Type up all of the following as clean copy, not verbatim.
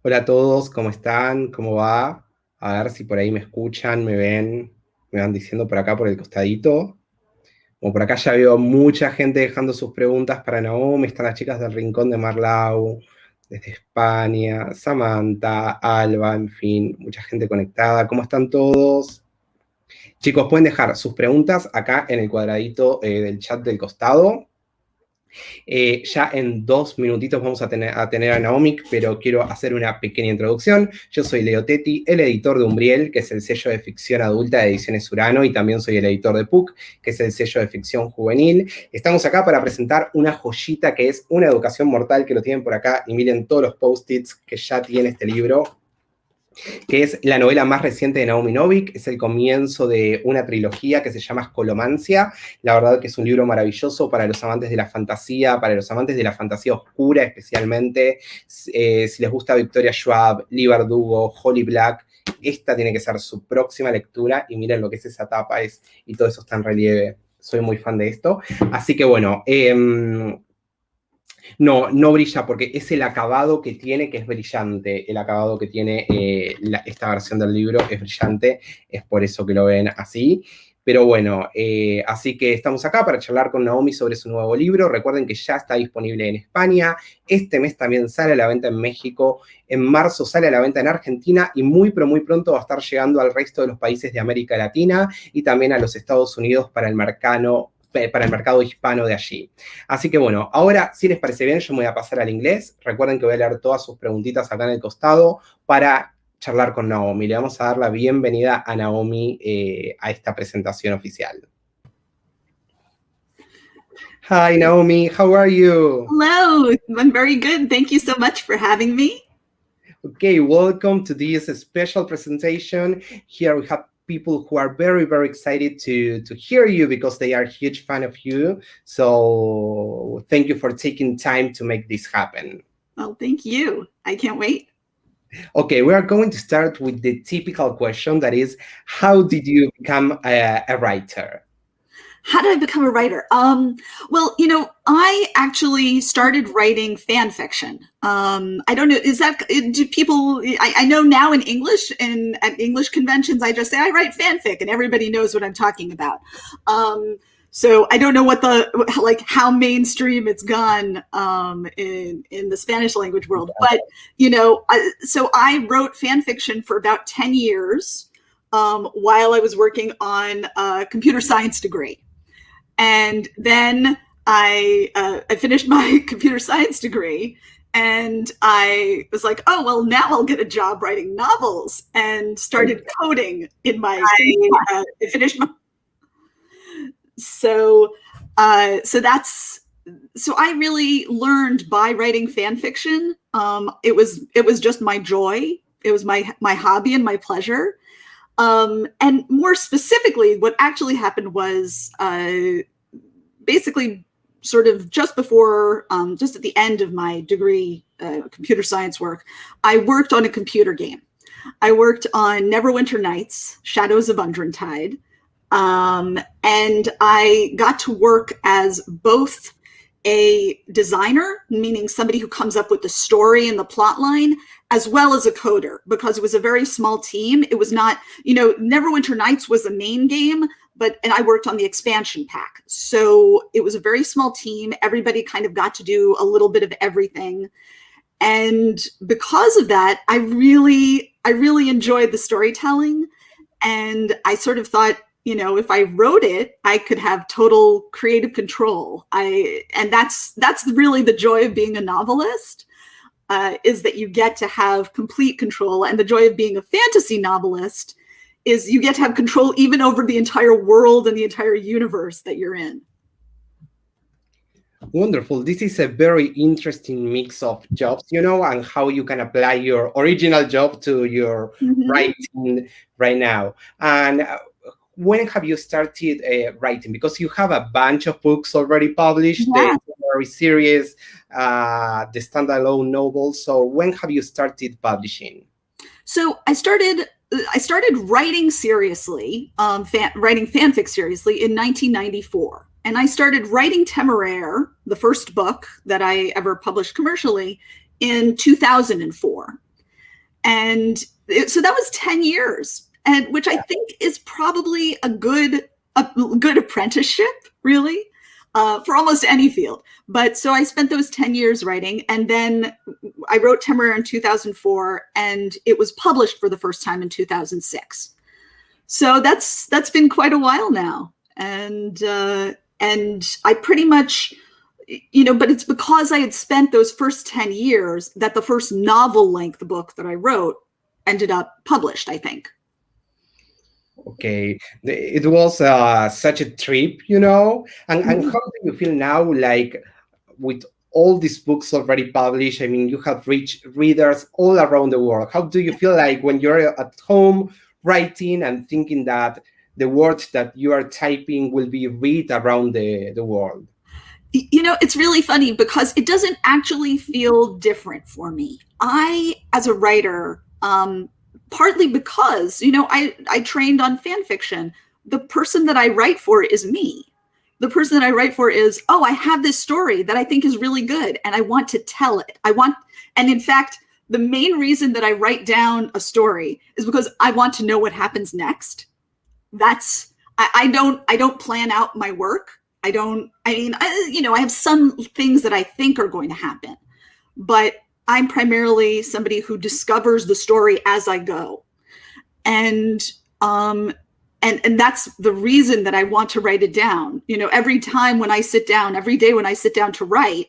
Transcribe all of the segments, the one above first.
Hola a todos, ¿cómo están? ¿Cómo va? A ver si por ahí me escuchan, me ven, me van diciendo por acá por el costadito. Como por acá ya veo mucha gente dejando sus preguntas para Naomi, están las chicas del Rincón de Marlau, desde España, Samantha, Alba, en fin, mucha gente conectada. ¿Cómo están todos? Chicos, pueden dejar sus preguntas acá en el cuadradito del chat del costado. Ya en 2 minutitos vamos a tener a Naomi, pero quiero hacer una pequeña introducción. Yo soy Teti, el editor de Umbriel, que es el sello de ficción adulta de Ediciones Urano, y también soy el editor de PUC, que es el sello de ficción juvenil. Estamos acá para presentar una joyita que es Una educación mortal, que lo tienen por acá, y miren todos los post-its que ya tiene este libro, que es la novela más reciente de Naomi Novik, es el comienzo de una trilogía que se llama Escolomancia. La verdad que es un libro maravilloso para los amantes de la fantasía, para los amantes de la fantasía oscura especialmente. Si les gusta Victoria Schwab, Leigh Bardugo, Holly Black, esta tiene que ser su próxima lectura, y miren lo que es esa tapa, y todo eso está en relieve. Soy muy fan de esto. Así que bueno, no brilla porque es el acabado que tiene, que es brillante. El acabado que tiene esta versión del libro es brillante, es por eso que lo ven así. Pero bueno, así que estamos acá para charlar con Naomi sobre su nuevo libro. Recuerden que ya está disponible en España. Este mes también sale a la venta en México. En marzo sale a la venta en Argentina y muy, pero muy pronto va a estar llegando al resto de los países de América Latina y también a los Estados Unidos para el mercado hispano de allí. Así que bueno, ahora, si les parece bien, yo me voy a pasar al inglés. Recuerden que voy a leer todas sus preguntitas acá en el costado para charlar con Naomi. Le vamos a dar la bienvenida a Naomi a esta presentación oficial. Hi, Naomi. How are you? Hello. I'm very good. Thank you so much for having me. Okay, welcome to this special presentation. Here we have people who are very, very excited to hear you because they are a huge fan of you. So thank you for taking time to make this happen. Well, thank you. I can't wait. Okay, we are going to start with the typical question, that is, how did you become a writer? How did I become a writer? Well, I actually started writing fan fiction. I don't know, do people, I know now in English and at English conventions, I just say I write fanfic and everybody knows what I'm talking about. So I don't know how mainstream it's gone in the Spanish language world, but so I wrote fan fiction for about 10 years while I was working on a computer science degree. And then I finished my computer science degree and I was like, oh, well, now I'll get a job writing novels, and started coding in my, I finished my, so I really learned by writing fan fiction. It was just my joy. It was my hobby and my pleasure. And more specifically, what actually happened was basically sort of just before, just at the end of my degree, computer science work, I worked on a computer game. I worked on Neverwinter Nights, Shadows of Undrentide. And I got to work as both a designer, meaning somebody who comes up with the story and the plot line, as well as a coder, because it was a very small team. It was not, Neverwinter Nights was the main game, and I worked on the expansion pack. So it was a very small team. Everybody kind of got to do a little bit of everything. And because of that, I really enjoyed the storytelling. And I sort of thought, if I wrote it, I could have total creative control. And that's really the joy of being a novelist, is that you get to have complete control. And the joy of being a fantasy novelist is you get to have control even over the entire world and the entire universe that you're in. Wonderful. This is a very interesting mix of jobs, and how you can apply your original job to your writing right now. And when have you started writing? Because you have a bunch of books already published, the series, the standalone novels. So when have you started publishing? So I started writing seriously, writing fanfic seriously in 1994. And I started writing Temeraire, the first book that I ever published commercially, in 2004. And so that was 10 years, and which I think is probably a good apprenticeship, really, for almost any field. But so I spent those 10 years writing, and then I wrote Temeraire in 2004, and it was published for the first time in 2006. So that's been quite a while now. And I pretty much, but it's because I had spent those first 10 years that the first novel-length book that I wrote ended up published, I think. Okay, it was such a trip, and how do you feel now, like, with all these books already published? I mean, you have reached readers all around the world. How do you feel like when you're at home writing and thinking that the words that you are typing will be read around the world? It's really funny because it doesn't actually feel different for me. I, as a writer, partly because, I trained on fan fiction. The person that I write for is me. The person that I write for is, I have this story that I think is really good and I want to tell it. And in fact, the main reason that I write down a story is because I want to know what happens next. I don't plan out my work. I have some things that I think are going to happen, but I'm primarily somebody who discovers the story as I go. And that's the reason that I want to write it down. Every day when I sit down to write,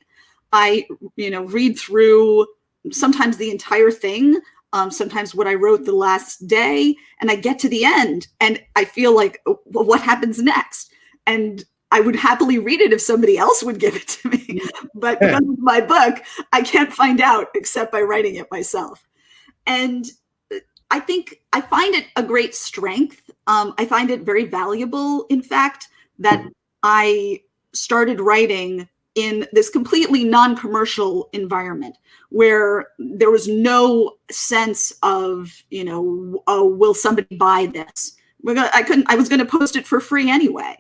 I, read through sometimes the entire thing, sometimes what I wrote the last day, and I get to the end and I feel like, well, what happens next? And I would happily read it if somebody else would give it to me. But because of my book, I can't find out except by writing it myself. And I think I find it a great strength. I find it very valuable, in fact, that I started writing in this completely non-commercial environment where there was no sense of, will somebody buy this? I was going to post it for free anyway.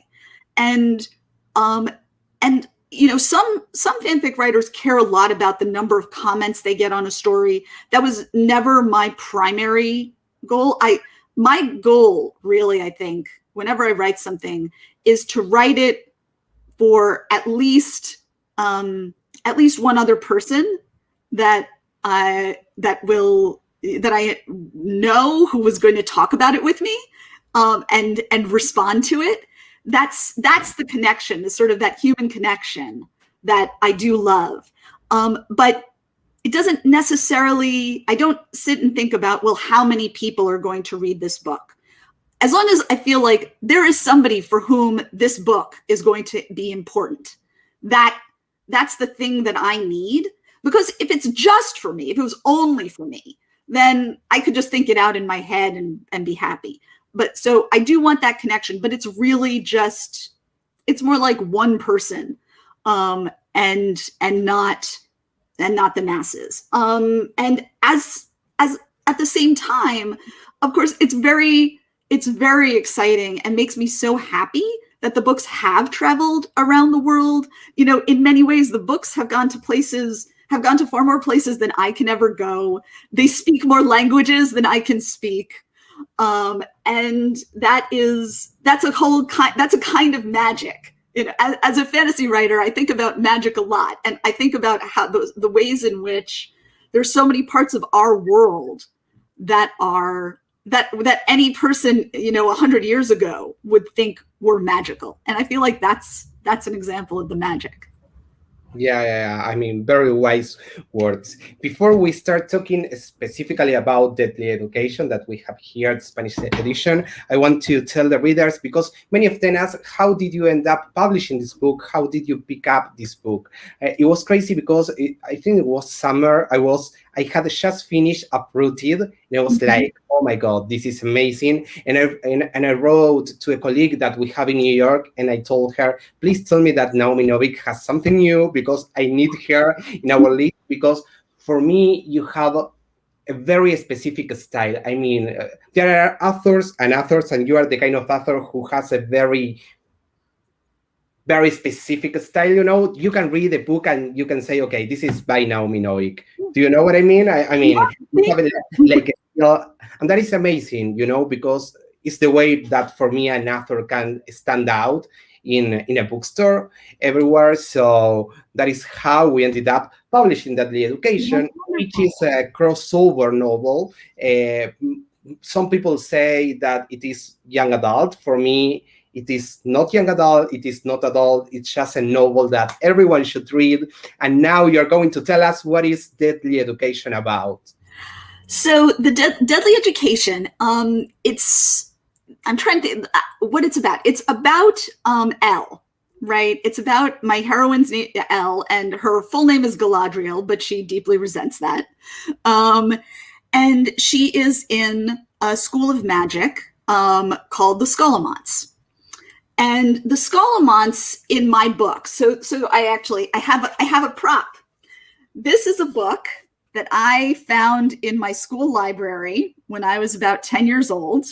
And some fanfic writers care a lot about the number of comments they get on a story. That was never my primary goal. My goal, really, I think, whenever I write something, is to write it for at least one other person that I know who was going to talk about it with me, and respond to it. That's the connection, is sort of that human connection that I do love. But it doesn't necessarily, I don't sit and think about, well, how many people are going to read this book? As long as I feel like there is somebody for whom this book is going to be important, that's the thing that I need. Because if it's just for me, if it was only for me, then I could just think it out in my head and be happy. But so I do want that connection, but it's really just, it's more like one person, and not the masses. And as at the same time, of course, it's very exciting and makes me so happy that the books have traveled around the world. In many ways, the books have gone to far more places than I can ever go. They speak more languages than I can speak. And that's a kind of magic. As a fantasy writer, I think about magic a lot, and I think about how the ways in which there's so many parts of our world that any person 100 years ago would think were magical, and I feel like that's an example of the magic. Yeah. I mean, very wise words. Before we start talking specifically about Deadly Education that we have here, the Spanish edition, I want to tell the readers, because many of them ask, how did you end up publishing this book? How did you pick up this book? It was crazy because I think it was summer. I had just finished Uprooted, and I was like, oh my God, this is amazing. And I wrote to a colleague that we have in New York, and I told her, please tell me that Naomi Novik has something new, because I need her in our list, because for me, you have a very specific style. I mean, there are authors, and you are the kind of author who has a very very specific style. You can read the book and you can say, okay, this is by Naomi Novik. Do you know what I mean? I mean, you have it like, and that is amazing, because it's the way that for me an author can stand out in a bookstore everywhere. So that is how we ended up publishing Deadly Education, which is a crossover novel. Some people say that it is young adult. For me, it is not young adult, it is not adult, it's just a novel that everyone should read. And now you're going to tell us what is Deadly Education about. So the Deadly Education, I'm trying to think what it's about. It's about Elle, right? It's about my heroine's name, Elle, and her full name is Galadriel, but she deeply resents that. And she is in a school of magic called the Scholomance. And the Scholomance in my book, so I have a prop. This is a book that I found in my school library when I was about 10 years old.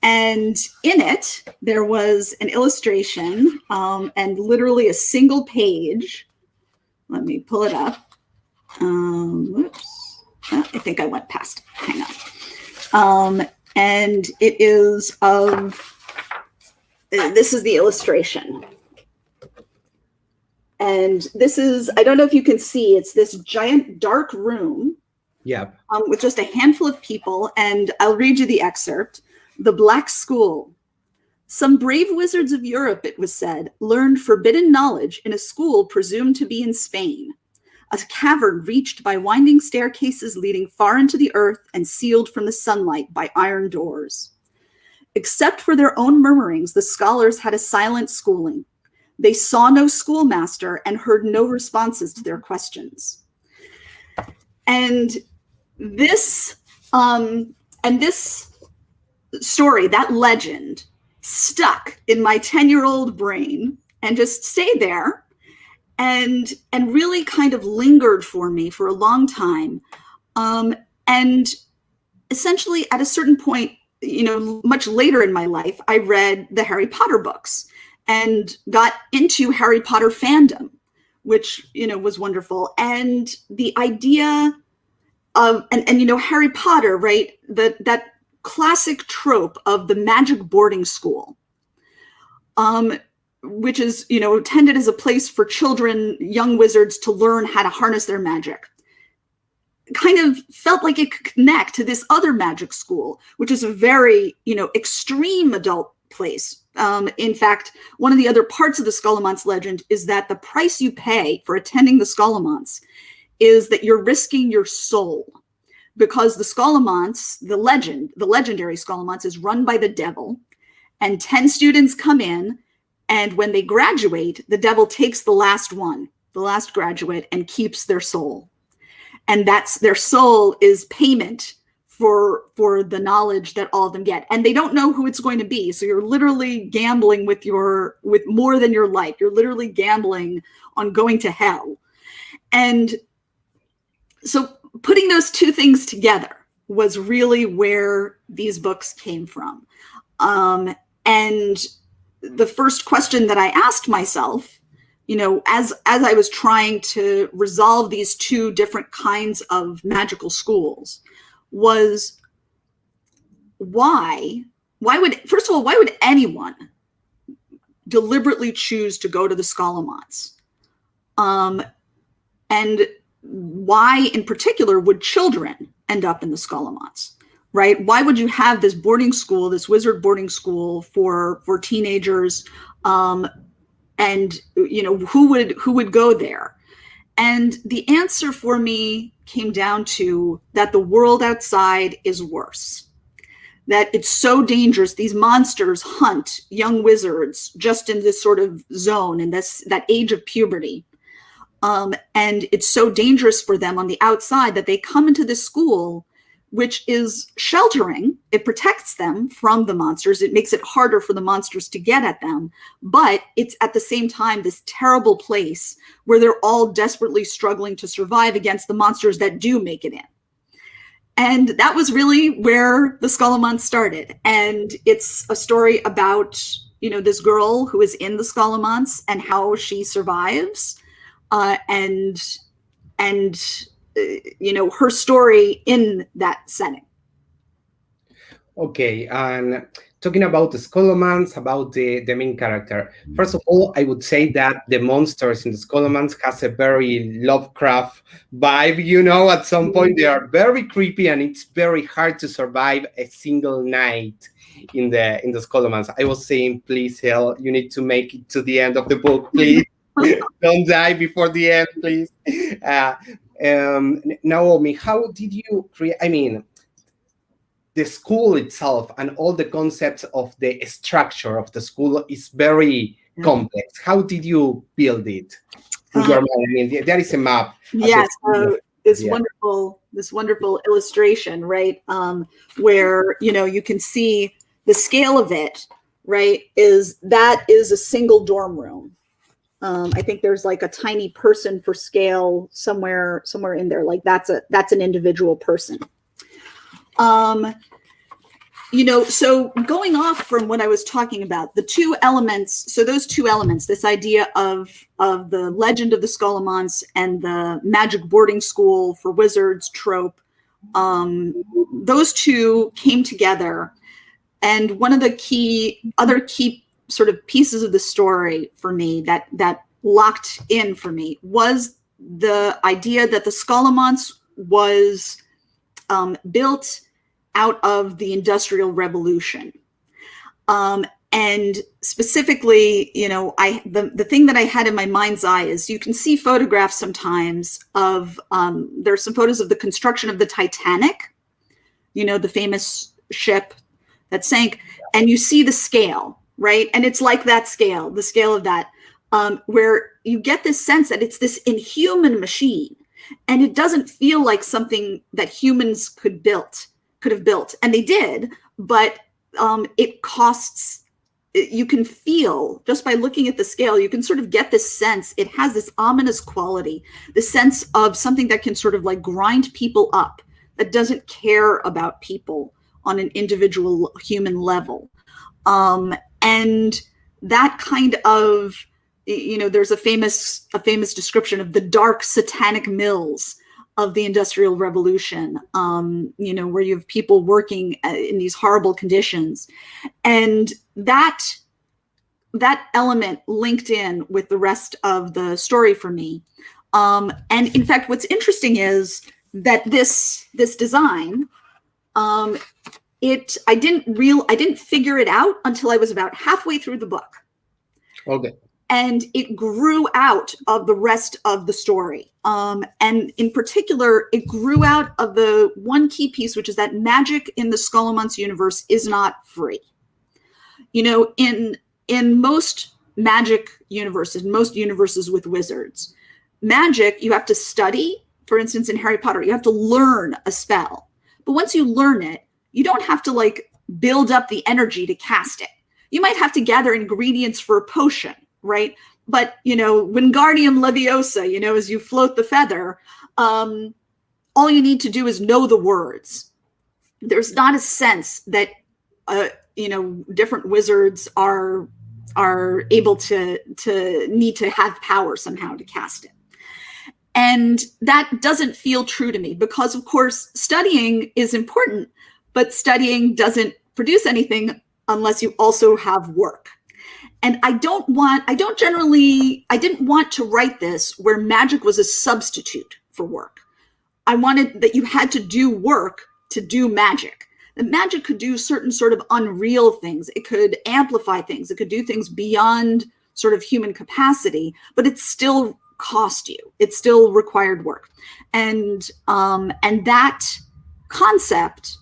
And in it, there was an illustration and literally a single page. Let me pull it up. Whoops. Oh, I think I went past it. Hang on. And it is of, this is the illustration. And this is, I don't know if you can see, it's this giant dark room. Yeah. With just a handful of people. And I'll read you the excerpt. The Black School. Some brave wizards of Europe, it was said, learned forbidden knowledge in a school presumed to be in Spain. A cavern reached by winding staircases leading far into the earth and sealed from the sunlight by iron doors. Except for their own murmurings, the scholars had a silent schooling. They saw no schoolmaster and heard no responses to their questions. And this story, that legend, stuck in my 10-year-old brain and just stayed there and really kind of lingered for me for a long time. And essentially at a certain point, much later in my life, I read the Harry Potter books and got into Harry Potter fandom, which, was wonderful. And the idea of, Harry Potter, right, that classic trope of the magic boarding school, which is, intended as a place for children, young wizards to learn how to harness their magic, kind of felt like it could connect to this other magic school, which is a very, extreme adult place. In fact, one of the other parts of the Scholomance legend is that the price you pay for attending the Scholomance is that you're risking your soul. Because the Scholomance, the legendary Scholomance, is run by the devil, and 10 students come in, and when they graduate, the devil takes the last graduate, and keeps their soul. And that's their soul is payment for the knowledge that all of them get. And they don't know who it's going to be. So you're literally gambling with more than your life. You're literally gambling on going to hell. And so putting those two things together was really where these books came from. And the first question that I asked myself, as I was trying to resolve these two different kinds of magical schools, was why would anyone deliberately choose to go to the Scholomance? And why in particular would children end up in the Scholomance, right? Why would you have this boarding school, this wizard boarding school for teenagers? And who would go there? And the answer for me came down to that the world outside is worse, that it's so dangerous. These monsters hunt young wizards just in this sort of zone, in that age of puberty. And it's so dangerous for them on the outside that they come into this school, which is sheltering. It protects them from the monsters. It makes it harder for the monsters to get at them. But it's at the same time this terrible place where they're all desperately struggling to survive against the monsters that do make it in. And that was really where the Scholomance started. And it's a story about this girl who is in the Scholomance and how she survives, and her story in that setting. Okay, and talking about the Scholomance, about the main character. First of all, I would say that the monsters in the Scholomance has a very Lovecraft vibe. At some point they are very creepy, and it's very hard to survive a single night in the Scholomance. I was saying, please, Hel, you need to make it to the end of the book, please. Don't die before the end, please. Naomi, how did you create? I mean, the school itself and all the concepts of the structure of the school is very complex. How did you build it? In your mind? I mean, there is a map. Yes, this wonderful illustration, right? Where you can see the scale of it, right? Is a single dorm room. I think there's like a tiny person for scale somewhere in there. Like that's an individual person. So going off from what I was talking about, the two elements, so those two elements, this idea of the legend of the Scholomance and the magic boarding school for wizards trope, those two came together. And one of the other key sort of pieces of the story for me that locked in for me was the idea that the Scholomance was built out of the Industrial Revolution. And specifically, the thing that I had in my mind's eye is you can see photographs sometimes of, there's some photos of the construction of the Titanic, the famous ship that sank, and you see the scale, right? And it's like that scale, the scale of that, where you get this sense that it's this inhuman machine, and it doesn't feel like something that humans could have built, and they did, but it costs. You can feel just by looking at the scale, you can sort of get this sense. It has this ominous quality, the sense of something that can sort of like grind people up, that doesn't care about people on an individual human level. And that kind of, there's a famous description of the dark satanic mills of the Industrial Revolution, where you have people working in these horrible conditions. And that element linked in with the rest of the story for me. And in fact, what's interesting is that this design, I didn't figure it out until I was about halfway through the book. Okay. And it grew out of the rest of the story. And in particular, it grew out of the one key piece, which is that magic in the Scholomance universe is not free. In most magic universes, most universes with wizards, magic, you have to study. For instance, in Harry Potter, you have to learn a spell. But once you learn it, you don't have to like build up the energy to cast it. You might have to gather ingredients for a potion, right? But, Wingardium Leviosa, as you float the feather, all you need to do is know the words. There's not a sense that, different wizards are able to need to have power somehow to cast it. And that doesn't feel true to me because, of course, studying is important, but studying doesn't produce anything unless you also have work. And I didn't want to write this where magic was a substitute for work. I wanted that you had to do work to do magic. That magic could do certain sort of unreal things. It could amplify things. It could do things beyond sort of human capacity, but it still cost you. It still required work. And that concept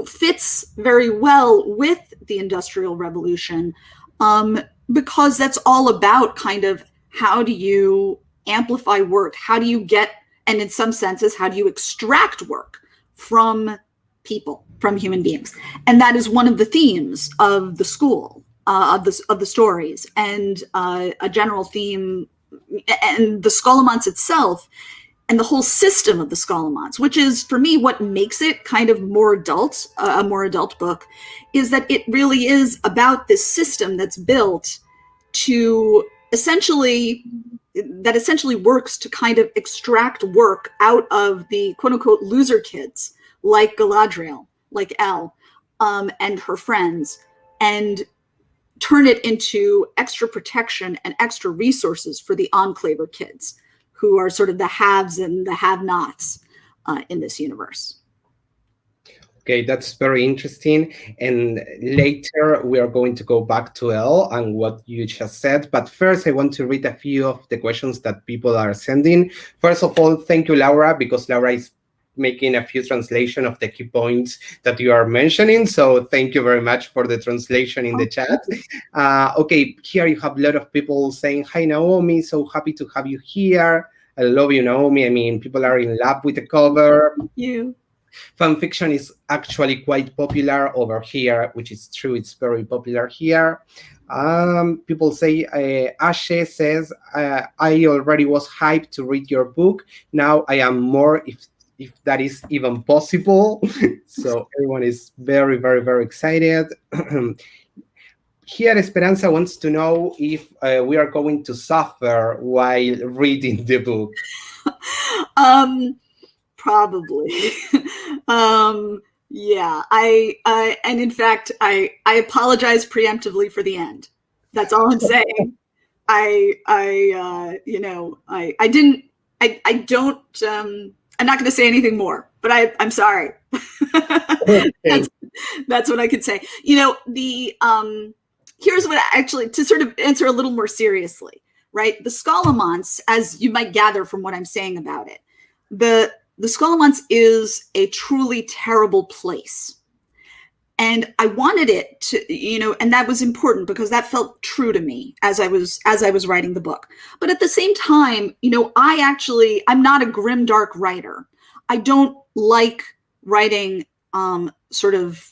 fits very well with the Industrial Revolution, because that's all about kind of how do you amplify work? How do you get, and in some senses, how do you extract work from people, from human beings? And that is one of the themes of the school, of the stories, and a general theme, and the Scholomance itself. and the whole system of the Scholomance, which is for me what makes it kind of more adult, a more adult book, is that it really is about this system that's built to essentially works to kind of extract work out of the quote unquote loser kids like Galadriel, like Elle, and her friends, and turn it into extra protection and extra resources for the Enclaver kids, who are sort of the haves and the have-nots in this universe. Okay, that's very interesting. And later we are going to go back to Elle and what you just said. But first, I want to read a few of the questions that people are sending. First of all, thank you, Laura, because Laura is making a few translation of the key points that you are mentioning. So thank you very much for the translation in the chat. Okay, here you have a lot of people saying, hi, Naomi, so happy to have you here. I love you, Naomi. I mean, people are in love with the cover. Thank you. Fan fiction is actually quite popular over here, which is true. It's very popular here. People say, Ashe says, I already was hyped to read your book. Now I am more, if that is even possible. So everyone is very, very, very excited. Here, Esperanza wants to know if we are going to suffer while reading the book. Probably. Yeah, and in fact, I apologize preemptively for the end. That's all I'm saying. I'm not going to say anything more, but I'm sorry. That's what I could say. Here's what actually, to sort of answer a little more seriously, right? The Scholomance, as you might gather from what I'm saying about it, the Scholomance is a truly terrible place. And I wanted it to, and that was important because that felt true to me as I was writing the book. But at the same time, I'm not a grimdark writer. I don't like writing sort of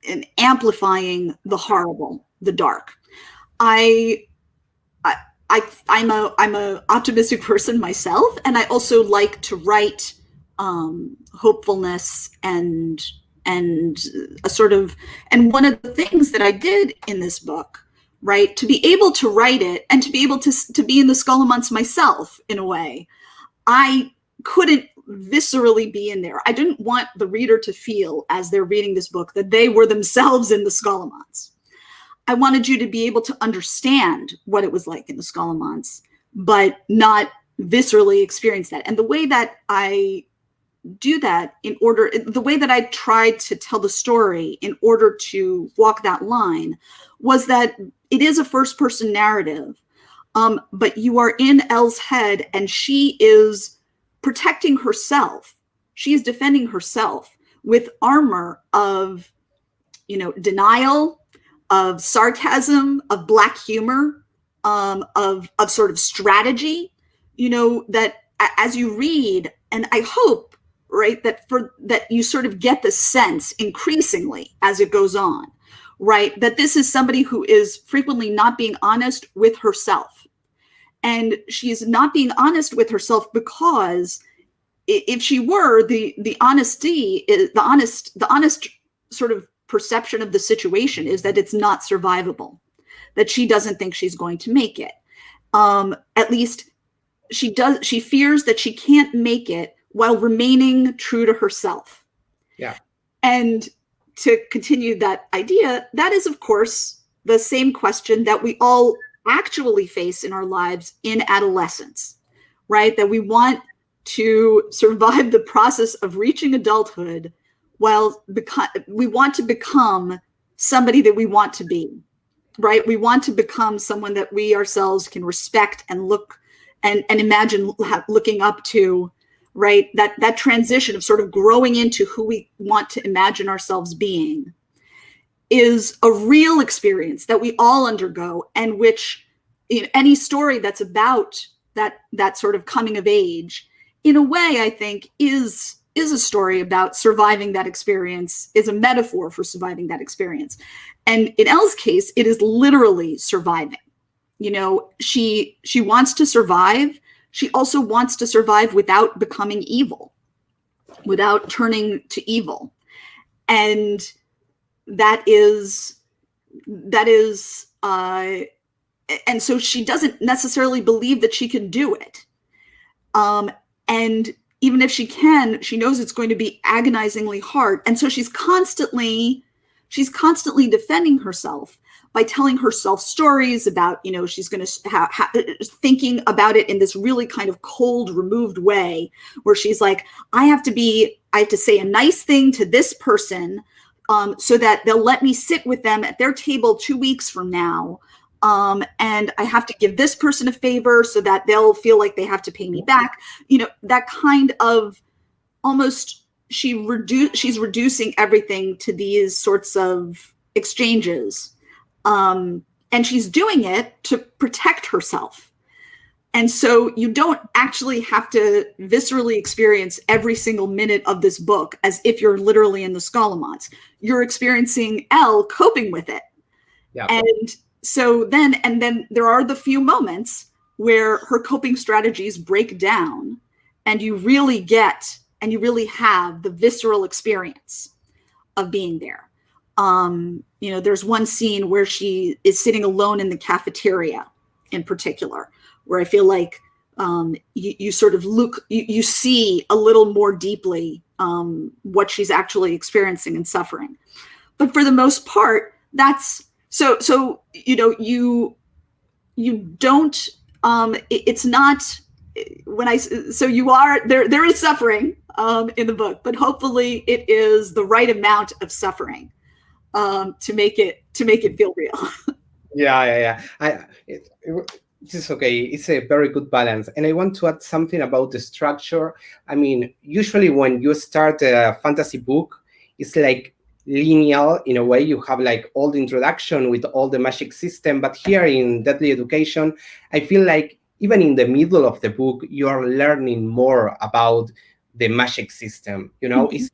and amplifying the horrible, the dark. I'm a optimistic person myself, and I also like to write hopefulness and a sort of, and one of the things that I did in this book, right, to be able to write it and to be able to be in the Scholomance myself in a way, I couldn't viscerally be in there. I didn't want the reader to feel as they're reading this book that they were themselves in the Scholomance. I wanted you to be able to understand what it was like in the Scholomance, but not viscerally experience that. And the way that I do that the way that I tried to tell the story in order to walk that line was that it is a first-person narrative, but you are in Elle's head and she is protecting herself. She is defending herself with armor of, denial, of sarcasm, of Black humor, of sort of strategy, that as you read, and I hope, right, that you sort of get the sense increasingly as it goes on, right, that this is somebody who is frequently not being honest with herself. And she's not being honest with herself because if she were, the honesty is the honest sort of perception of the situation is that it's not survivable, that she doesn't think she's going to make it. At least she fears that she can't make it while remaining true to herself. Yeah. And to continue that idea, that is, of course, the same question that we all actually face in our lives in adolescence, right? That we want to survive the process of reaching adulthood while we want to become somebody that we want to be, right? We want to become someone that we ourselves can respect and look and imagine looking up to, right? That transition of sort of growing into who we want to imagine ourselves being is a real experience that we all undergo, and which any story that's about that sort of coming of age, in a way, I think is a story about surviving that experience, is a metaphor for surviving that experience. And in Elle's case, it is literally surviving. She wants to survive. she also wants to survive without becoming evil, without turning to evil. And and so she doesn't necessarily believe that she can do it. And even if she can, she knows it's going to be agonizingly hard. And so she's constantly defending herself by telling herself stories about, she's going to thinking about it in this really kind of cold, removed way, where she's like, I have to say a nice thing to this person, so that they'll let me sit with them at their table 2 weeks from now. And I have to give this person a favor so that they'll feel like they have to pay me back. That kind of almost, she's reducing everything to these sorts of exchanges. And she's doing it to protect herself. And so you don't actually have to viscerally experience every single minute of this book as if you're literally in the Scalamots. You're experiencing Elle coping with it. Yeah. And so then there are the few moments where her coping strategies break down, and you really have the visceral experience of being there. There's one scene where she is sitting alone in the cafeteria in particular, where I feel like you sort of you see a little more deeply what she's actually experiencing and suffering. But for the most part, that's so you don't, it's not you are there is suffering in the book, but hopefully it is the right amount of suffering to make it feel real. Yeah. It's okay. It's a very good balance. And I want to add something about the structure. I mean, usually when you start a fantasy book, it's like linear in a way. You have like all the introduction with all the magic system. But here in Deadly Education, I feel like even in the middle of the book, you are learning more about the magic system. It's,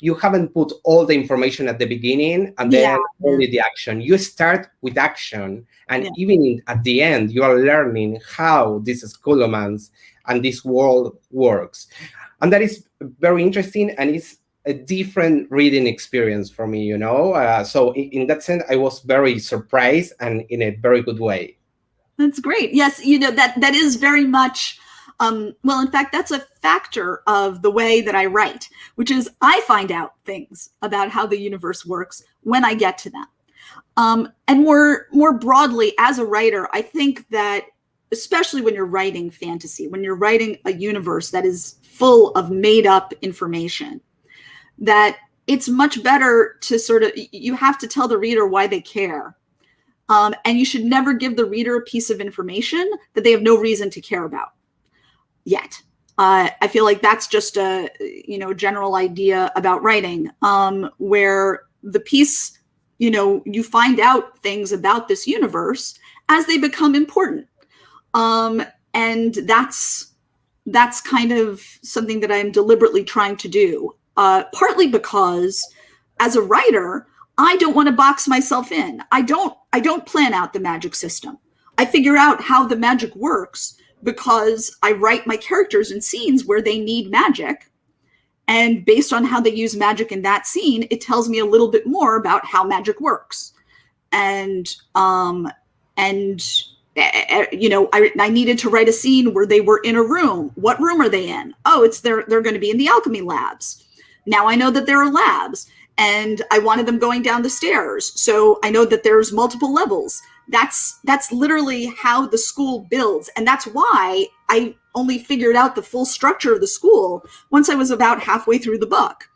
you haven't put all the information at the beginning and then only the action. You start with action. And even at the end, you are learning how this Scholomance and this world works. And that is very interesting, and it's a different reading experience for me, So in that sense, I was very surprised, and in a very good way. That's great. Yes, that is very much, well, in fact, that's a factor of the way that I write, which is I find out things about how the universe works when I get to them. And more broadly, as a writer, I think that especially when you're writing fantasy, when you're writing a universe that is full of made up information, that it's much better to you have to tell the reader why they care. And you should never give the reader a piece of information that they have no reason to care about yet. I feel like that's just a general idea about writing, where the piece, you find out things about this universe as they become important. And that's kind of something that I'm deliberately trying to do, partly because as a writer, I don't want to box myself in. I don't plan out the magic system. I figure out how the magic works because I write my characters in scenes where they need magic. And based on how they use magic in that scene, it tells me a little bit more about how magic works. And I needed to write a scene where they were in a room. What room are they in? Oh, they're going to be in the alchemy labs. Now I know that there are labs, and I wanted them going down the stairs. So I know that there's multiple levels. That's literally how the school builds. And that's why I only figured out the full structure of the school once I was about halfway through the book.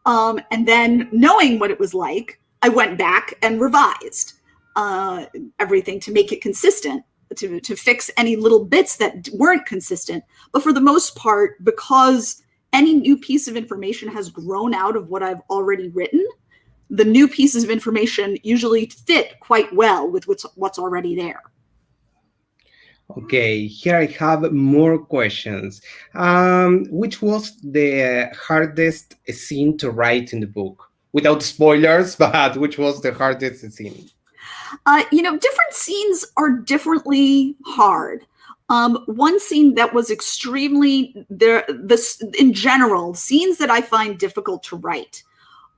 And then knowing what it was like, I went back and revised everything to make it consistent, to fix any little bits that weren't consistent. But for the most part, because any new piece of information has grown out of what I've already written, the new pieces of information usually fit quite well with what's already there. Okay, here I have more questions. Which was the hardest scene to write in the book? Without spoilers, but which was the hardest scene? Different scenes are differently hard. One scene that was extremely in general, scenes that I find difficult to write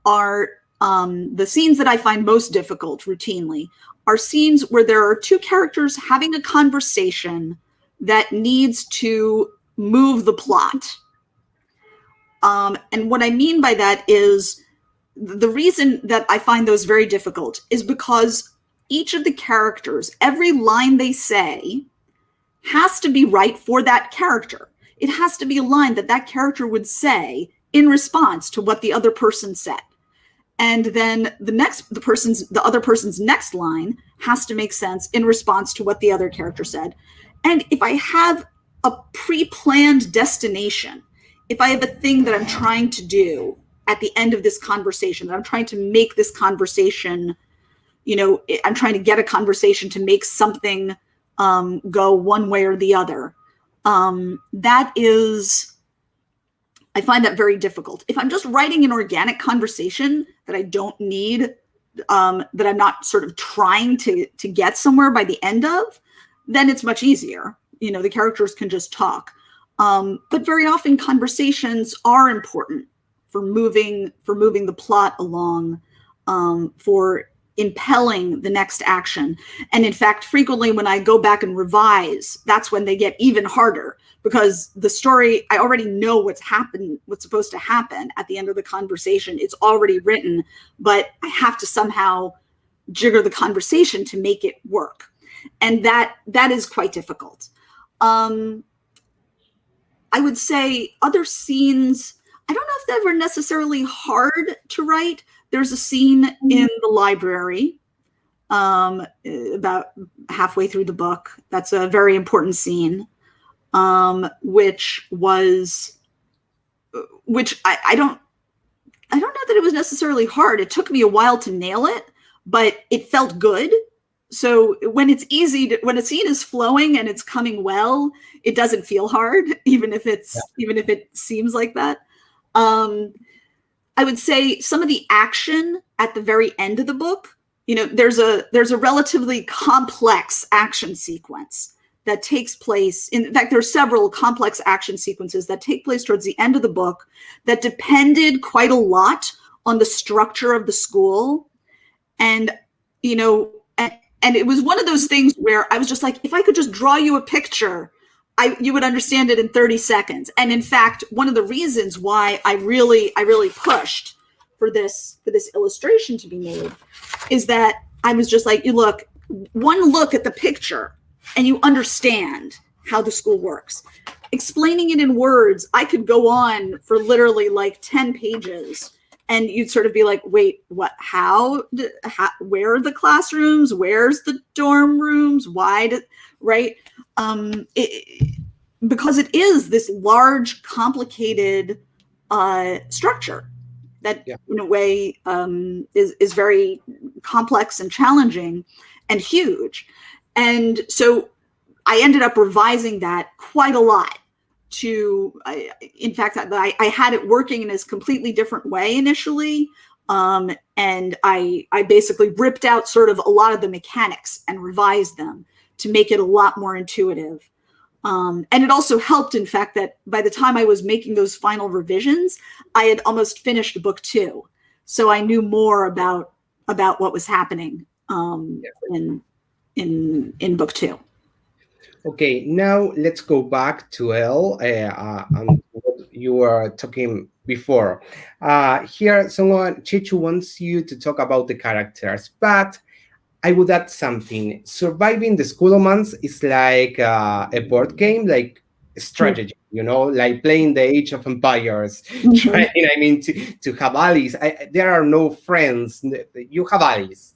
are the scenes that I find most difficult routinely are scenes where there are two characters having a conversation that needs to move the plot. And what I mean by that is the reason that I find those very difficult is because each of the characters, every line they say, has to be right for that character. It has to be a line that that character would say in response to what the other person said. And then the other person's next line has to make sense in response to what the other character said. And if I have a pre-planned destination, if I have a thing that I'm trying to do at the end of this conversation, that I'm trying to make this conversation, I'm trying to get a conversation to make something go one way or the other. I find that very difficult. If I'm just writing an organic conversation that I don't need, that I'm not sort of trying to get somewhere by the end of, then it's much easier. The characters can just talk. But very often conversations are important for moving the plot along, for impelling the next action. And in fact, frequently when I go back and revise, that's when they get even harder, because the story, I already know what's supposed to happen at the end of the conversation. It's already written, but I have to somehow jigger the conversation to make it work. And that is quite difficult. I would say other scenes, I don't know if they were necessarily hard to write. There's a scene in the library about halfway through the book. That's a very important scene, which I don't know that it was necessarily hard. It took me a while to nail it, but it felt good. So when it's when a scene is flowing and it's coming well, it doesn't feel hard, even if it seems like that. I would say some of the action at the very end of the book, there's a relatively complex action sequence that takes place. In fact, there are several complex action sequences that take place towards the end of the book that depended quite a lot on the structure of the school. And, and it was one of those things where I was just like, if I could just draw you a picture, you would understand it in 30 seconds. And in fact, one of the reasons why I really pushed for this illustration to be made is that I was just like, one look at the picture and you understand how the school works. Explaining it in words, I could go on for literally like 10 pages. And you'd sort of be like, wait, what, where are the classrooms? Where's the dorm rooms? Right? Because it is this large, complicated structure that in a way is very complex and challenging and huge. And so I ended up revising that quite a lot. In fact, I had it working in a completely different way initially. And I basically ripped out sort of a lot of the mechanics and revised them to make it a lot more intuitive. And it also helped, in fact, that by the time I was making those final revisions, I had almost finished book 2. So I knew more about what was happening in book 2. Okay, now let's go back to Elle and what you were talking before. Here, Chechu wants you to talk about the characters, but I would add something. Surviving the School of Months is like a board game, like strategy, like playing the Age of Empires, trying, to have allies. There are no friends. You have allies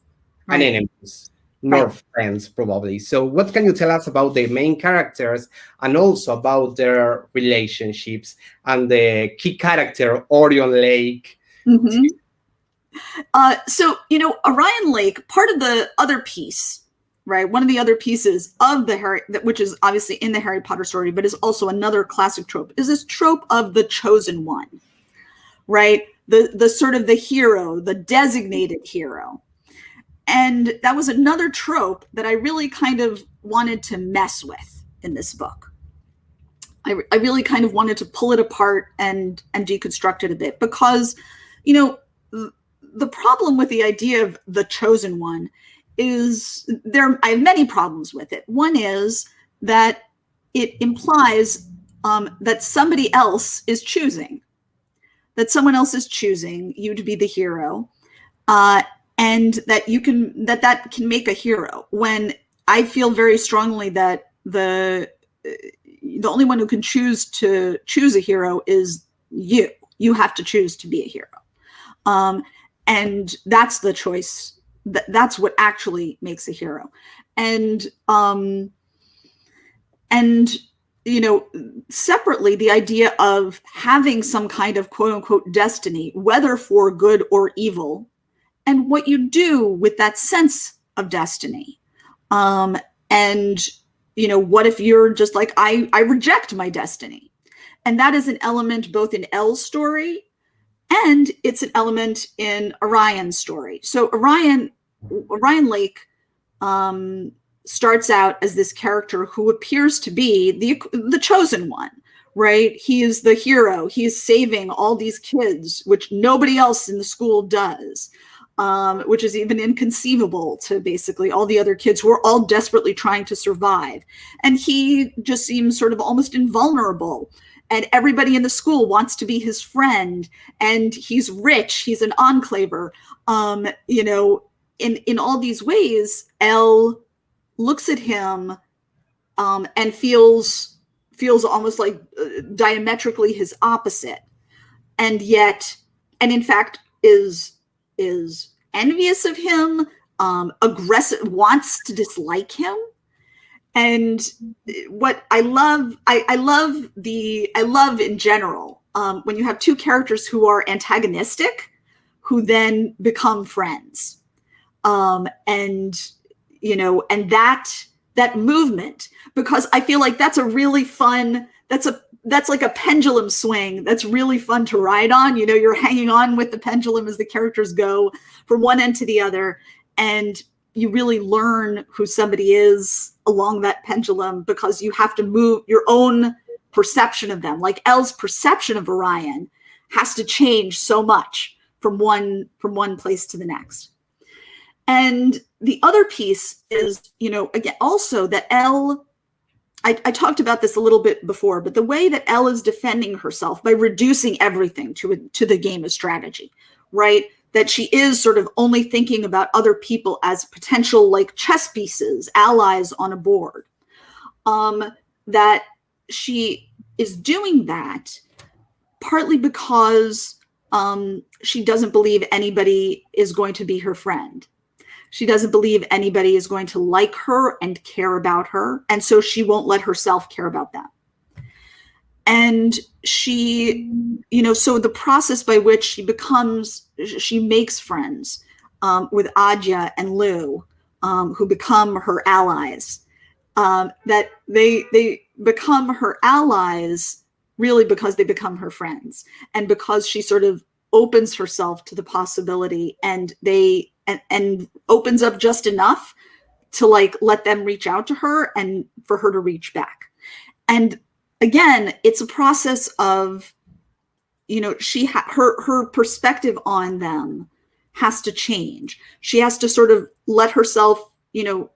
and enemies. Not friends, probably. So what can you tell us about the main characters and also about their relationships and the key character, Orion Lake? Mm-hmm. So, Orion Lake, part of the other piece, right? One of the other pieces of which is obviously in the Harry Potter story, but is also another classic trope, is this trope of the chosen one, right? The sort of the hero, the designated hero. And that was another trope that I really kind of wanted to mess with, in this book. I really kind of wanted to pull it apart and deconstruct it a bit, because, you know, the problem with the idea of the chosen one is I have many problems with it. One is that it implies that somebody else is choosing, that someone else is choosing you to be the hero, and that that can make a hero, when I feel very strongly that the only one who can choose a hero is you. You have to choose to be a hero. And that's the choice. That's what actually makes a hero. And you know, separately, the idea of having some kind of quote unquote destiny, whether for good or evil, and what you do with that sense of destiny. And, you know, what if you're just like, I reject my destiny? And that is an element both in Elle's story, and it's an element in Orion's story. So Orion Lake starts out as this character who appears to be the chosen one, right? He is the hero. He is saving all these kids, which nobody else in the school does, which is even inconceivable to basically all the other kids who are all desperately trying to survive. And he just seems sort of almost invulnerable. And everybody in the school wants to be his friend. And he's rich. He's an enclaver. You know, in all these ways, Elle looks at him and feels almost like diametrically his opposite, and in fact is envious of him, aggressive, wants to dislike him. And what I love in general, when you have two characters who are antagonistic, who then become friends, and you know, and that movement, because I feel like that's a really fun, that's like a pendulum swing that's really fun to ride on. You know, you're hanging on with the pendulum as the characters go from one end to the other, and you really learn who somebody is along that pendulum, because you have to move your own perception of them. Like Elle's perception of Orion has to change so much from one place to the next. And the other piece is, you know, again, also that Elle, I talked about this a little bit before, but the way that Elle is defending herself by reducing everything to the game of strategy, right? That she is sort of only thinking about other people as potential like chess pieces, allies on a board. That she is doing that partly because she doesn't believe anybody is going to be her friend. She doesn't believe anybody is going to like her and care about her. And so she won't let herself care about them. And she, you know, so the process by which she makes friends with Adja and Lou, who become her allies, that they become her allies really because they become her friends, and because she sort of opens herself to the possibility, and and opens up just enough to like let them reach out to her and for her to reach back. And again, it's a process of, you know, her perspective on them has to change. She has to sort of let herself, you know,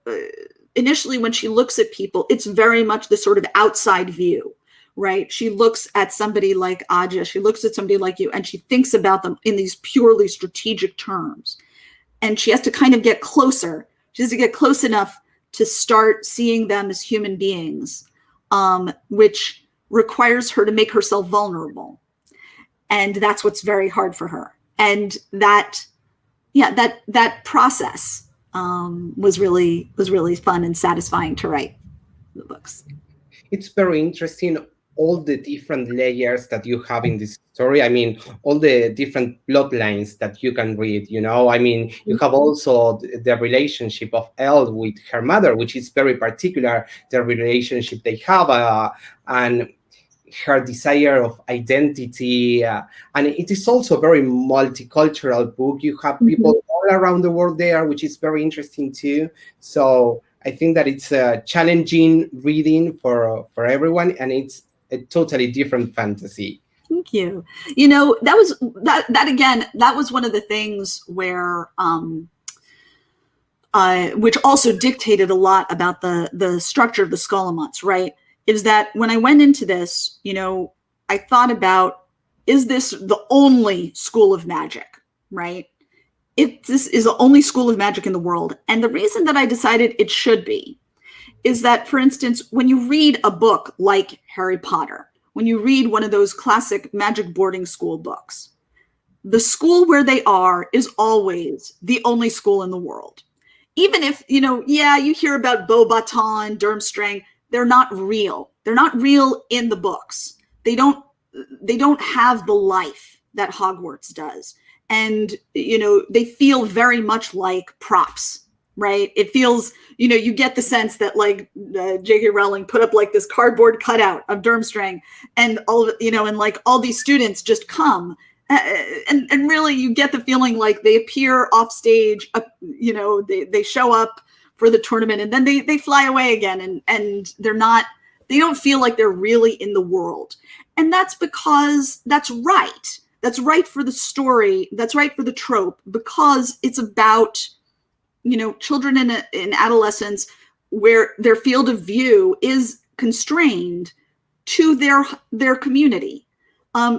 initially when she looks at people, it's very much the sort of outside view, right? She looks at somebody like Adja, she looks at somebody like you, and she thinks about them in these purely strategic terms. And she has to kind of get closer. She has to get close enough to start seeing them as human beings, which requires her to make herself vulnerable. And that's what's very hard for her. And that process was really fun and satisfying to write the books. It's very interesting, all the different layers that you have in this story. I mean, all the different plot lines that you can read, you know. I mean, you have also the relationship of Elle with her mother, which is very particular, the relationship they have, and her desire of identity. And it is also a very multicultural book. You have people all around the world there, which is very interesting too. So I think that it's a challenging reading for everyone, and it's a totally different fantasy. Thank you. You know, that was one of the things where which also dictated a lot about the structure of the Scholomance, right? Is that when I went into this, you know, I thought about, is this the only school of magic, right? If this is the only school of magic in the world. And the reason that I decided it should be is that, for instance, when you read a book like Harry Potter, when you read one of those classic magic boarding school books, the school where they are is always the only school in the world. Even if, you know, yeah, you hear about Beauxbaton, Durmstrang, they're not real. They're not real in the books. They don't have the life that Hogwarts does. And, you know, they feel very much like props, right? It feels, you know, you get the sense that like J.K. Rowling put up like this cardboard cutout of Durmstrang, and all, you know, and like all these students just come. And really you get the feeling like they appear off stage, you know, they show up for the tournament and then they fly away again, and they don't feel like they're really in the world. And that's because that's right. That's right for the story. That's right for the trope, because it's about, you know, children in adolescence where their field of view is constrained to their community.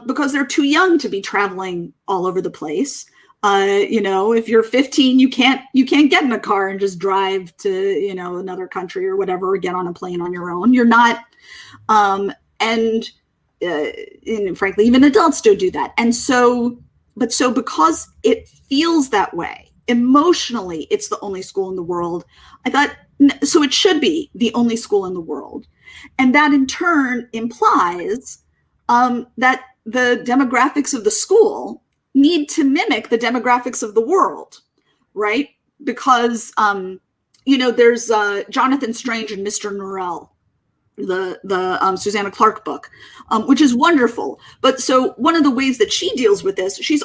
Because they're too young to be traveling all over the place. You know, if you're 15, you can't get in a car and just drive to, you know, another country or whatever, or get on a plane on your own. You're not, and frankly, even adults don't do that. And so because it feels that way, emotionally, it's the only school in the world. I thought, so it should be the only school in the world. And that in turn implies that the demographics of the school need to mimic the demographics of the world, right? Because, you know, there's Jonathan Strange and Mr. Norrell, the Susanna Clarke book, which is wonderful. But so one of the ways that she deals with this, she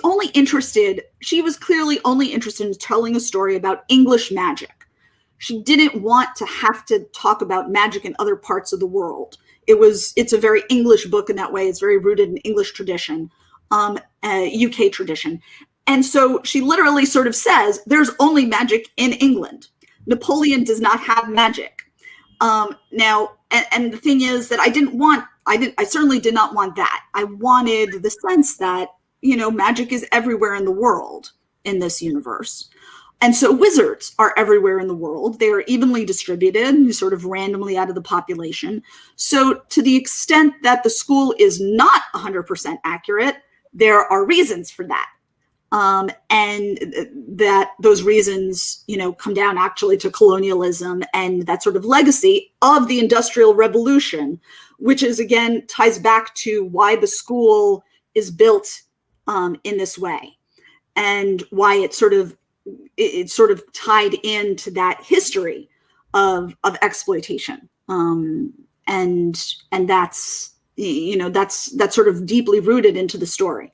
was clearly only interested in telling a story about English magic. She didn't want to have to talk about magic in other parts of the world. It's a very English book in that way. It's very rooted in English tradition, UK tradition. And so she literally sort of says, there's only magic in England. Napoleon does not have magic. Now, and the thing is that I certainly did not want that. I wanted the sense that, you know, magic is everywhere in the world in this universe. And so wizards are everywhere in the world. They are evenly distributed, sort of randomly out of the population. So to the extent that the school is not 100% accurate, there are reasons for that. And that those reasons, you know, come down actually to colonialism and that sort of legacy of the Industrial Revolution, which is, again, ties back to why the school is built in this way, and why it's sort of tied into that history of exploitation, and that's, you know, that's sort of deeply rooted into the story.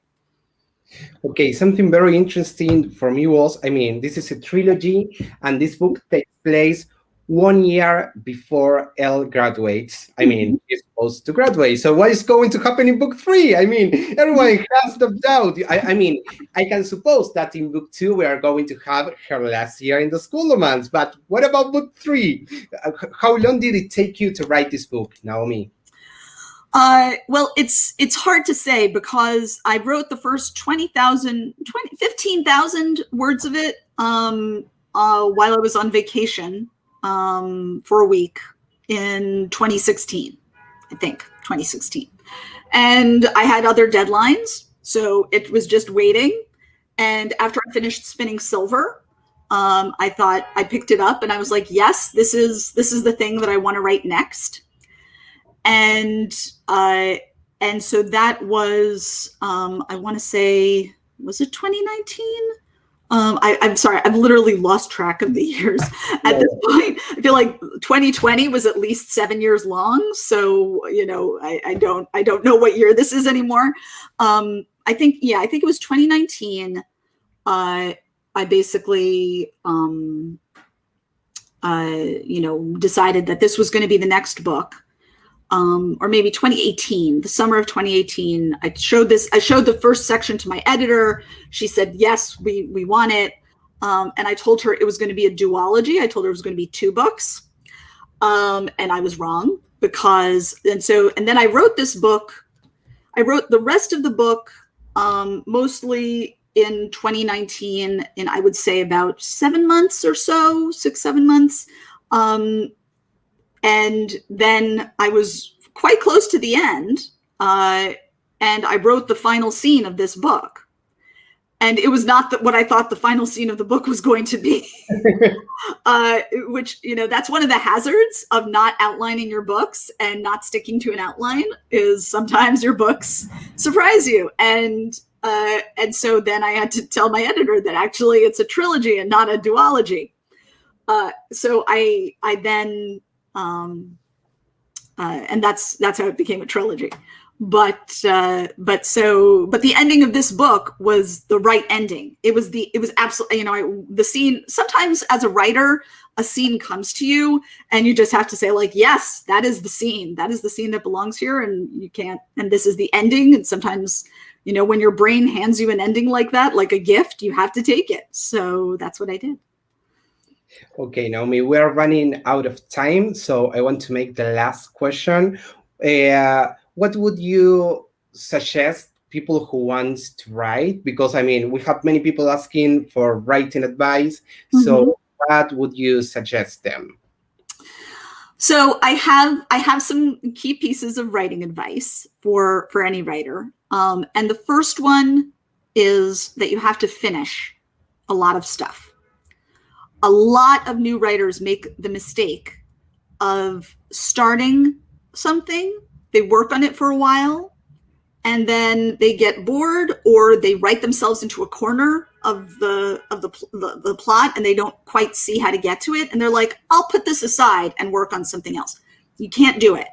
Okay, something very interesting for me was, I mean, this is a trilogy, and this book takes place 1 year before Elle graduates. I mean, she's supposed to graduate. So what is going to happen in book 3? I mean, everyone has the doubt. I mean, I can suppose that in book 2, we are going to have her last year in the Scholomance. But what about book 3? How long did it take you to write this book, Naomi? Well, it's hard to say, because I wrote the first 15,000 words of it while I was on vacation for a week in 2016, I think, 2016. And I had other deadlines, so it was just waiting. And after I finished spinning silver, I thought, I picked it up and I was like, yes, this is the thing that I want to write next. And so that was, I want to say, was it 2019? I'm sorry, I've literally lost track of the years at this point. I feel like 2020 was at least 7 years long. So, you know, I don't know what year this is anymore. I think it was 2019. I basically, decided that this was going to be the next book. Or maybe 2018, the summer of 2018, I showed the first section to my editor. She said, yes, we want it. And I told her it was going to be a duology. I told her it was going to be 2 books. And I was wrong and then I wrote this book. I wrote the rest of the book, mostly in 2019, in I would say about 7 months or so, 6-7 months. And then I was quite close to the end, and I wrote the final scene of this book. And it was not what I thought the final scene of the book was going to be, which, that's one of the hazards of not outlining your books and not sticking to an outline, is sometimes your books surprise you. And so then I had to tell my editor that actually it's a trilogy and not a duology. So I then, and that's how it became a trilogy. But the ending of this book was the right ending. It was absolutely, the scene, sometimes as a writer, a scene comes to you and you just have to say, like, yes, that is the scene. That is the scene that belongs here. And you can't, and this is the ending. And sometimes, when your brain hands you an ending like that, like a gift, you have to take it. So that's what I did. Okay, Naomi, we are running out of time, so I want to make the last question. What would you suggest people who want to write? Because, we have many people asking for writing advice. Mm-hmm. So what would you suggest them? So I have some key pieces of writing advice for any writer. And the first one is that you have to finish a lot of stuff. A lot of new writers make the mistake of starting something, they work on it for a while, and then they get bored, or they write themselves into a corner of the plot, and they don't quite see how to get to it, and they're like, I'll put this aside and work on something else. You can't do it.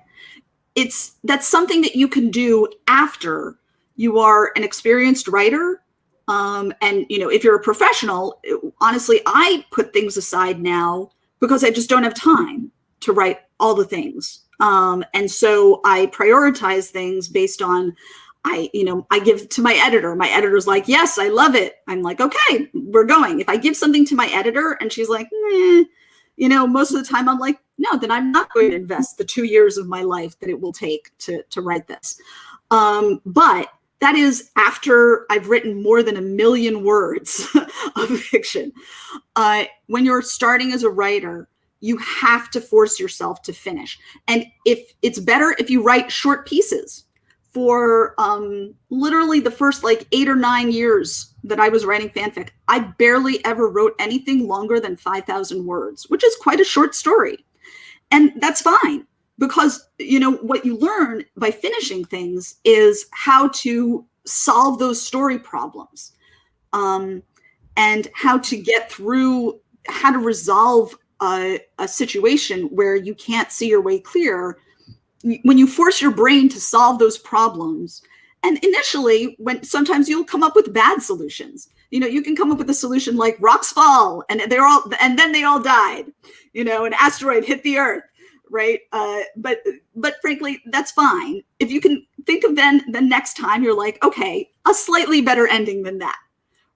That's something that you can do after you are an experienced writer. And, if you're a professional, honestly, I put things aside now because I just don't have time to write all the things. And so I prioritize things based on, I give to my editor. My editor's like, yes, I love it. I'm like, okay, we're going. If I give something to my editor and she's like, most of the time I'm like, no, then I'm not going to invest the 2 years of my life that it will take to write this. But that is after I've written more than 1 million words of fiction. When you're starting as a writer, you have to force yourself to finish. And if it's better if you write short pieces. For literally the first 8 or 9 years that I was writing fanfic, I barely ever wrote anything longer than 5,000 words, which is quite a short story. And that's fine. Because, what you learn by finishing things is how to solve those story problems, and how to get through, how to resolve a situation where you can't see your way clear. When you force your brain to solve those problems, and initially, sometimes you'll come up with bad solutions. You can come up with a solution like rocks fall, and then they all died. An asteroid hit the Earth. Right. But frankly, that's fine. If you can think of then the next time you're like, okay, a slightly better ending than that.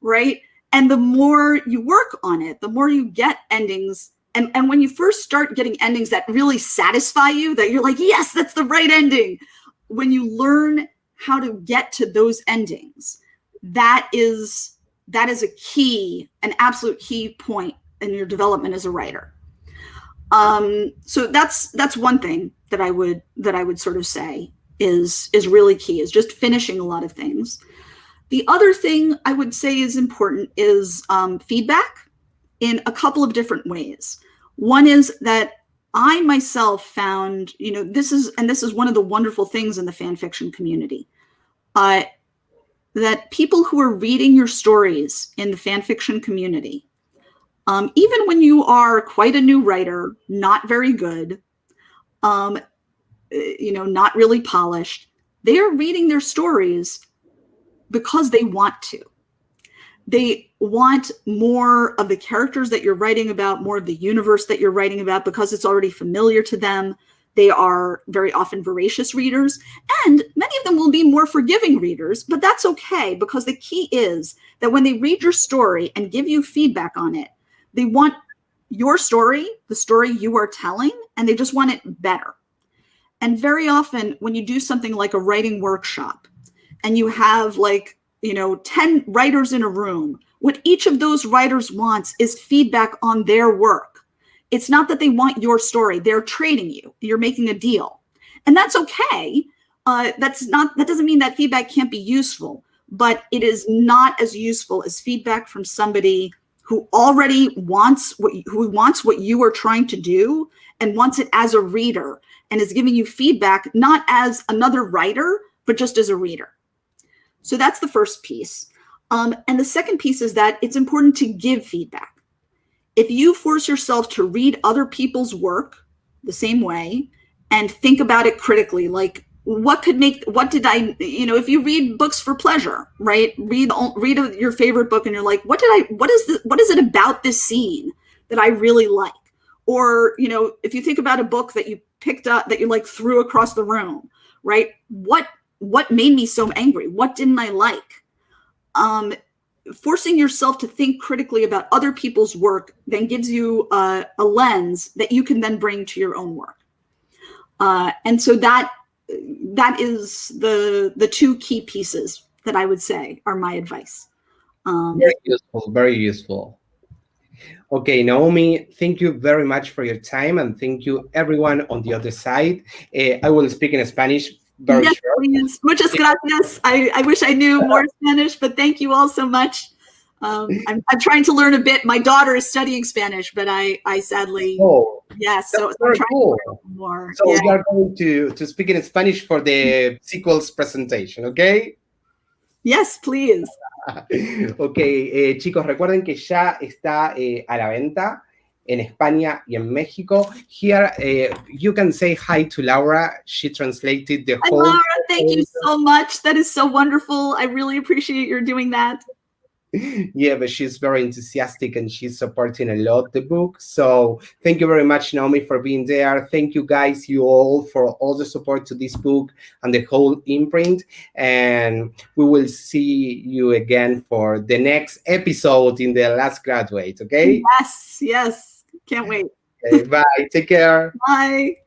Right. And the more you work on it, the more you get endings. And when you first start getting endings that really satisfy you, that you're like, yes, that's the right ending. When you learn how to get to those endings, that is an absolute key point in your development as a writer. So that's one thing that I would sort of say is really key, is just finishing a lot of things. The other thing I would say is important is feedback in a couple of different ways. One is that I myself found, this is one of the wonderful things in the fan fiction community, that people who are reading your stories in the fan fiction community, even when you are quite a new writer, not very good, not really polished, they are reading their stories because they want to. They want more of the characters that you're writing about, more of the universe that you're writing about, because it's already familiar to them. They are very often voracious readers, and many of them will be more forgiving readers, but that's okay, because the key is that when they read your story and give you feedback on it, they want your story, the story you are telling, and they just want it better. And very often when you do something like a writing workshop and you have 10 writers in a room, what each of those writers wants is feedback on their work. It's not that they want your story. They're trading you. You're making a deal. And that's okay. That doesn't mean that feedback can't be useful, but it is not as useful as feedback from somebody who already wants what you are trying to do and wants it as a reader and is giving you feedback, not as another writer, but just as a reader. So that's the first piece. And the second piece is that it's important to give feedback. If you force yourself to read other people's work the same way and think about it critically, like if you read books for pleasure, right? Read your favorite book and you're like, what is it about this scene that I really like? Or, if you think about a book that you picked up that you threw across the room, right? What made me so angry? What didn't I like? Forcing yourself to think critically about other people's work then gives you a lens that you can then bring to your own work. And so that is the two key pieces that I would say are my advice. Very useful, very useful. Okay, Naomi, thank you very much for your time, and thank you everyone on the other side. I will speak in Spanish. Yes, please. Muchas gracias. I wish I knew more Spanish, but thank you all so much. I'm trying to learn a bit. My daughter is studying Spanish, but I sadly, yes. So I'm trying to learn more. So we are going to speak in Spanish for the sequels presentation, okay? Yes, please. Ok, chicos, recuerden que ya está a la venta en España y en México. Here, you can say hi to Laura. She translated the whole... Hi, Laura, thank you so much. That is so wonderful. I really appreciate your doing that. Yeah, but she's very enthusiastic and she's supporting a lot the book. So thank you very much, Naomi, for being there. Thank you guys, you all, for all the support to this book and the whole imprint. And we will see you again for the next episode in the Last Graduate, okay? Yes. Can't wait. Okay, bye. Take care. Bye.